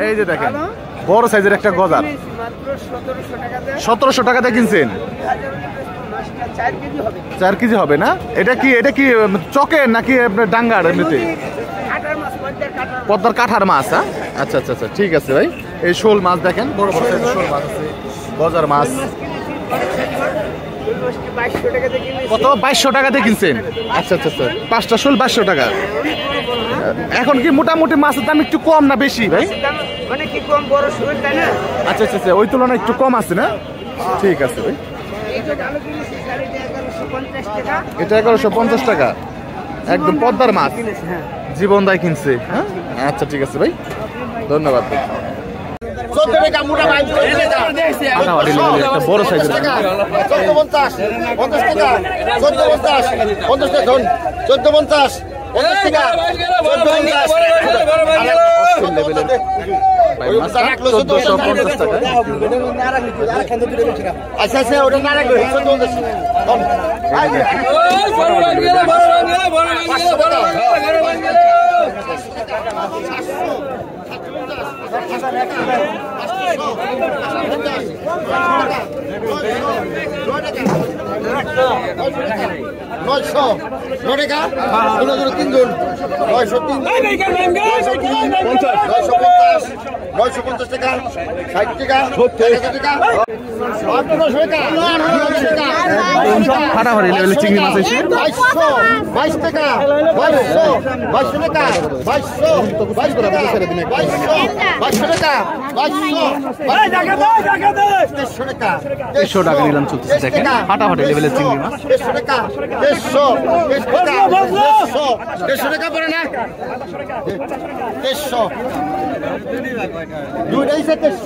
এই যে দেখেন বড় সাইজের একটা গজার 1700 টাকাতে কিনছেন। 4 কেজি হবে না? এটা কি চকের নাকি আপনার ডাঙ্গার? এমনিতে পদ্মার কাঠার মাছ। হ্যাঁ, আচ্ছা আচ্ছা আচ্ছা, ঠিক আছে ভাই। এই শোল মাছ দেখেন, বড় বড় সাইজের শোল মাছ আছে, গজার মাছ। কত? 2200 টাকাতে কিনছেন। আচ্ছা আচ্ছা আচ্ছা, 5টা শোল 2200 টাকা। এখন কি মোটামুটি মাছের দাম একটু কম না বেশি ভাই? আচ্ছা আচ্ছা আচ্ছা, ওই তুলনায় একটু কম আছে না? ঠিক আছে ভাই। এটা 1150 টাকা, একদম পদ্মার মাছ, জীবন দায় কিনছে। হ্যাঁ, আচ্ছা ঠিক আছে ভাই, ধন্যবাদ ভাই। বড় সাইজের 1450 আচ্ছা আচ্ছা, ওটা না রাখবে। 900 টাকা, 3 950 টাকা, 60 টাকা, 70 টাকা, 800 টাকা, ফাটাফাটি লেভেলের চিংড়ি মাছ এসে 22 টাকা, 2200 টাকা, 2200 টাকা, 100 টাকা নিলাম। চলতেছে দেখেন ফাটাফাটি লেভেলের চিংড়ি মাছ। 100 টাকা, 100 টাকা পড়ে না, 100 দুইটাই 100।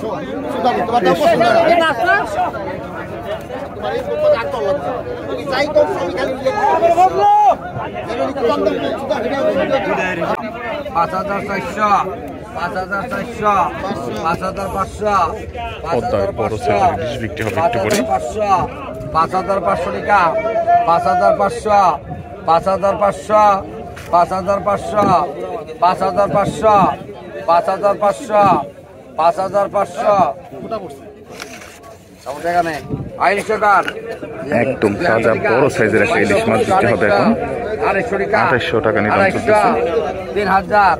পদ্মার বড় সাইজের ইলিশ বিক্রি হবে একটু করে। 5500 টাকা, 5500, 5500, 5500, 5500, 5500, 5500। একদম তাজা বড় সাইজের একটা ইলিশ মাছ বিক্রি হবে এখন 2800 টাকা নিলাম। 3000,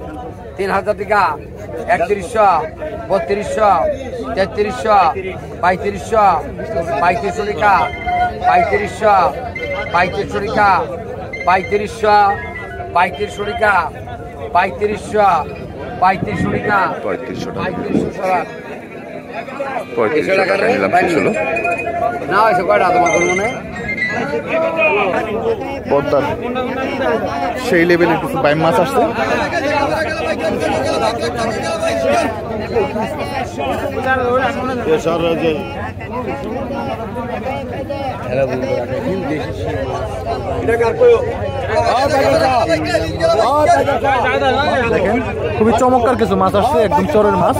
3000 টাকা, 3100, 3200, 3300, 3500, 3500 টাকা, 3500, 3500 টাকা, 3500, 3500 টাকা, 3500, 3500 টাকা, 3500 টাকা, 3500 টাকা নিলাম। শেষ হলো না, হয়েছে কয়টা তোমার মনে? পদ্মার সেই লেভেলের কিছু বাইম মাছ আসছে। দেখেন খুবই চমৎকার কিছু মাছ আসছে, একদম চরের মাছ।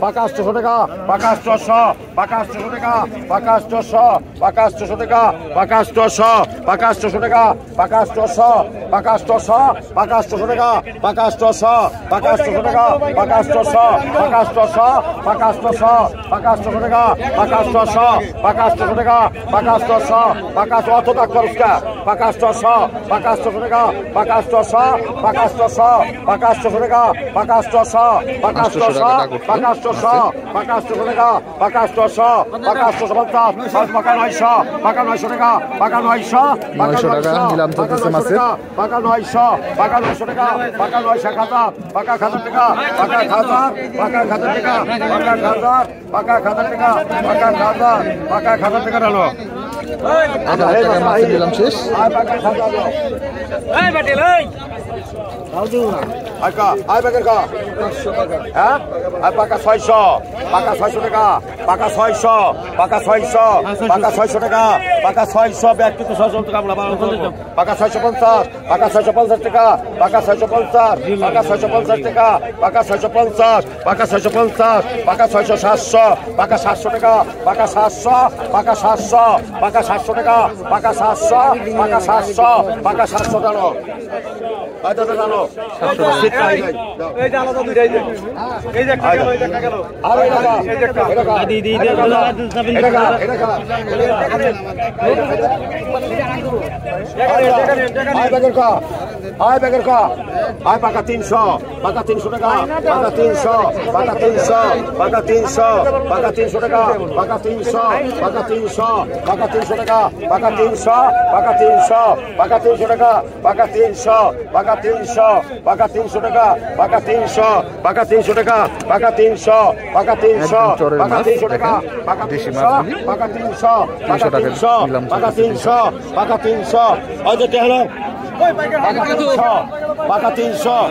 পাকা 800 টাকা পাকা 800 পাকা 800 টাকা পাকা 800 পাকা 800 টাকা পাকা 800 পাকা 800 টাকা পাকা 800 পাকা 800 পাকা 800 টাকা পাকা 800 পাকা 800 টাকা পাকা 800 পাকা 800 পাকা 800 পাকা 800 টাকা পাকা 800 পাকা 800 টাকা পাকা 800 পাকা অত টাকা খরচটা পাকা 800 পাকা 800 টাকা পাকা 800 পাকা 800 পাকা 800 টাকা পাকা 800 পাকা 800 পাকা 800 পাকা 800 টাকা পাকা 800 পাকা 850 পাকা 900 পাকা 900 টাকা পাকা 900 পাকা 900 টাকা নিলাম চলতেছে মাছের পাকা 900 পাকা 900 টাকা পাকা 900 খাতা পাকা 1000 টাকা পাকা 1000 পাকা 1000 টাকা পাকা 1000 পাকা 1000 টাকা পাকা 1000 পাকা 1000 টাকা হলো 1000 টাকা মাছ নিলাম শেষ আর পাকা 1000 হলো এই বাটিল এই আইকা আই বাগের কা 500 টাকা হ্যাঁ আর পাকা 600 পাকা 600 টাকা পাকা 600 পাকা 600 পাকা 600 টাকা পাকা 600 ব্যক্তি তো 600 টাকা আমরা পাকা 650 পাকা 650 টাকা পাকা 650 পাকা 650 টাকা পাকা 650 পাকা 650 পাকা 600 700 পাকা 700 টাকা পাকা 700 পাকা 700 পাকা 700 টাকা পাকা 700 পাকা 700 পাকা 700 টাকা আয় দাদা জানো এই যে আলাদা দুইটাই দে এই যে একটা গেল এই যে একটা গেল আর এই টাকা এই যে একটা দি দি এটা আয় ব্যাগের কা আয় ব্যাগের কা আয় পাকা 300 পাকা 300 টাকা পাকা 300 পাকা 300 পাকা 300 পাকা 300 টাকা পাকা 300 পাকা 300 পাকা 300 টাকা পাকা 300 পাকা 300 পাকা 300 টাকা পাকা 300 পাকা 300 পাকা 300 টাকা পাকা 300 পাকা 300 টাকা পাকা 300 পাকা 300 পাকা 300 টাকা পাকা 300 পাকা 300 পাকা 300 পাকা 300 পাকা 300 ওই যে হলো পাকা 300 পাকা 300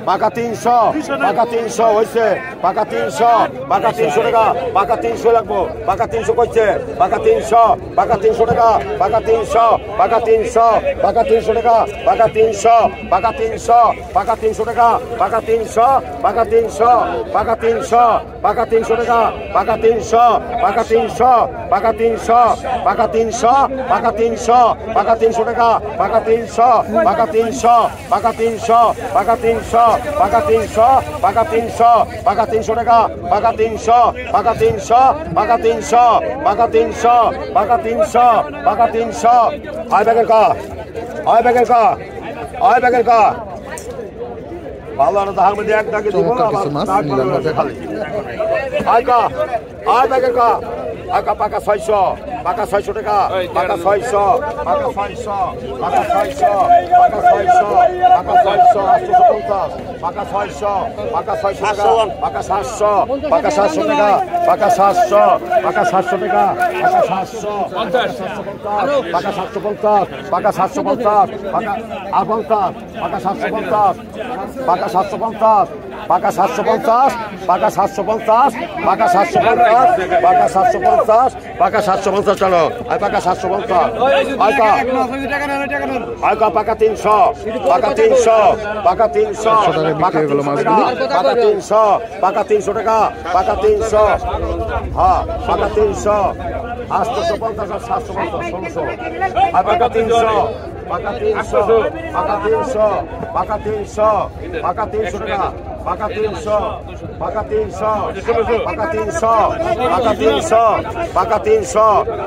পাকা 300 পাকা 300 হইছে পাকা 300 পাকা 300 টাকা পাকা 300 লাগবো পাকা 300 কইছে পাকা 300 পাকা 300 টাকা পাকা 300 পাকা 300 পাকা 300 টাকা পাকা 300 পাকা 300 পাকা 300 টাকা পাকা 300 পাকা 300 পাকা 300 পাকা 300 টাকা পাকা 300 পাকা 300 পাকা 300 পাকা 300 পাকা 300 পাকা 300 টাকা পাকা 300 পাকা 300 পাকা 300 পাকা 300 পাকা 300 পাকা 300 পাকা 300 টাকা পাকা 300 পাকা 300 পাকা 300 পাকা 300 পাকা 300 পাকা 300 আয় ব্যাগের কা আয় ব্যাগের কা আয় ব্যাগের কা ভালো আর ধার মধ্যে এক দাগে দিব খালি আয় কা আয় ব্যাগের কা আকা পাকা 600 পাকা 600 টাকা পাকা 600 পাকা 600 পাকা 600 পাকা 600 পাকা 600 850 পাকা 600 পাকা 600 টাকা পাকা 700 পাকা 700 টাকা পাকা 700 পাকা 700 টাকা পাকা 700 পাকা 750 পাকা 750 পাকা 750 পাকা 750 পাকা 750 পাকা 750 পাকা 750 পাকা 750 পাকা 750 পাকা 750 চলো আই পাকা 750 আইকা আইকা পাকা 300 পাকা 300 পাকা 300 পাকা 300 পাকা 300 টাকা পাকা 300 হ্যাঁ পাকা 300 850 750 1600 আই পাকা 300 পাকা 300 পাকা 300 পাকা 300 পাকা 300 টাকা পাকা 300 পাকা 300 পাকা 300 পাকা 300 পাকা 300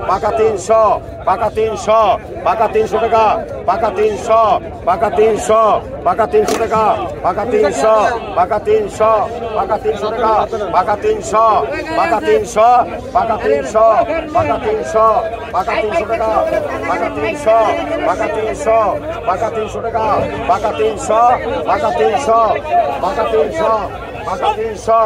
পাকা 300 পাকা 300 পাকা 300 টাকা পাকা 300 পাকা 300 পাকা 300 টাকা পাকা 300 পাকা 300 পাকা 300 টাকা পাকা 300 পাকা 300 পাকা 300 পাকা 300 পাকা 300 টাকা পাকা 300 পাকা 300 পাকা 300 টাকা পাকা 300 পাকা 300 পাকা 300 পাকা 300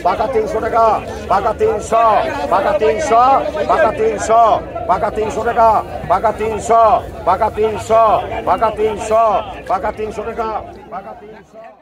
পাকা 300 টাকা পাকা 300 পাকা 300 পাকা 300 পাকা 300 টাকা পাকা 300 পাকা 300 পাকা 300 পাকা 300 টাকা পাকা 300